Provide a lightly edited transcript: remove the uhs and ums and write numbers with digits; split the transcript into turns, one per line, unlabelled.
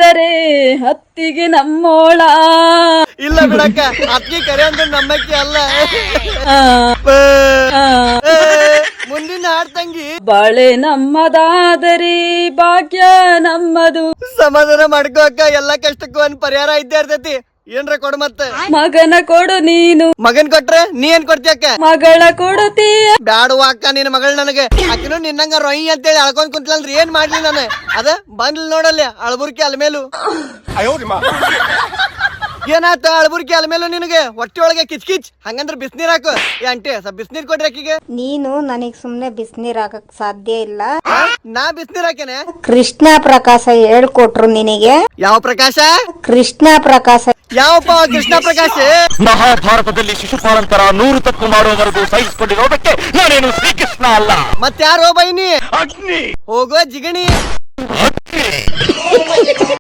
ದರೆ ಹತ್ತಿಗೆ ನಮ್ಮೋಳ.
ಇಲ್ಲ ಬಿಡಕ್ಕ, ಅಕ್ಕಿ ಕರೆ ಅಂದ್ರೆ ನಮ್ಮಕ್ಕಿ ಅಲ್ಲ. ಮುಂದಿನ ಹಾಡ್ ತಂಗಿ.
ಬಾಳೆ ನಮ್ಮದಾದರಿ ಭಾಗ್ಯ ನಮ್ಮದು.
ಸಮಾಧಾನ ಮಾಡ್ಕೋ ಅಕ್ಕ, ಎಲ್ಲಾ ಕಷ್ಟಕ್ಕೂ ಒಂದ್ ಪರಿಹಾರ ಇದ್ದೇ ಇರ್ತೈತಿ. ಏನ್ರ ಕೊಡು ಮತ್ತೆ.
ಮಗನ ಕೊಡು ನೀನು.
ಮಗನ್ ಕೊಟ್ರೆ ನೀ ಏನ್ ಕೊಡ್ತಿ ಅಕ್ಕ?
ಮಗಳ ಕೊಡುತ್ತೀಯ.
ಬ್ಯಾಡುವ ಅಕ್ಕ ನಿನ್ನ ಮಗಳು ನನಗೆ. ಆಕಿನೂ ನಿನ್ನಂಗ ರೊಯ್ ಅಂತೇಳಿ ಅಳ್ಕೊಂಡ್ ಕುಂತ್ಲಂದ್ರಿ ಏನ್ ಮಾಡ್ಲಿ ನಾನು? ಅದ ಬಂದ್ಲ್ ನೋಡಲ್ಲಿ ಅಳಬುರ್ಕಿ ಅಲ್ಮೇಲು. ಏನಾತ ಅಳಬುರ್ಕಿ ಅಲ್ಮೇಲು ನಿನಗೆ? ಹೊಟ್ಟೆ ಒಳಗೆ ಕಿಚ್ ಕಿಚ್ ಹಂಗಂದ್ರ ಬಿಸ್ನೀರ್ ಹಾಕು. ಆಂಟಿ ಸ್ವಲ್ಪ ಬಿಸ್ನೀರ್ ಕೊಡ್ರಿ ಅಕ್ಕಿಗೆ.
ನೀನು ನನಗ್ ಸುಮ್ನೆ ಬಿಸಿನೀರ್ ಹಾಕಕ್ ಸಾಧ್ಯ ಇಲ್ಲ.
ನಾ ಬಿಸ್ನೀರ್ ಹಾಕೇನೆ.
ಕೃಷ್ಣ ಪ್ರಕಾಶ ಹೇಳ್ಕೊಟ್ರು ನಿನಗೆ.
ಯಾವ ಪ್ರಕಾಶ?
ಕೃಷ್ಣ ಪ್ರಕಾಶ.
ಯಾವಪ್ಪ ಕೃಷ್ಣ ಪ್ರಕಾಶ್?
ಮಹಾಭಾರತದಲ್ಲಿ ಶಿಶುಪಾಲಂತರ 100 ತಪ್ಪು ಮಾಡುವವರೆಗೂ ಸಹಿಸಿಕೊಂಡಿರೋದಕ್ಕೆ ನಾನೇನು ಶ್ರೀಕೃಷ್ಣ ಅಲ್ಲ.
ಮತ್ಯಾರೋ ಬೈನಿ?
ಅಗ್ನಿ
ಹೋಗೋ ಜಿಗಣಿ.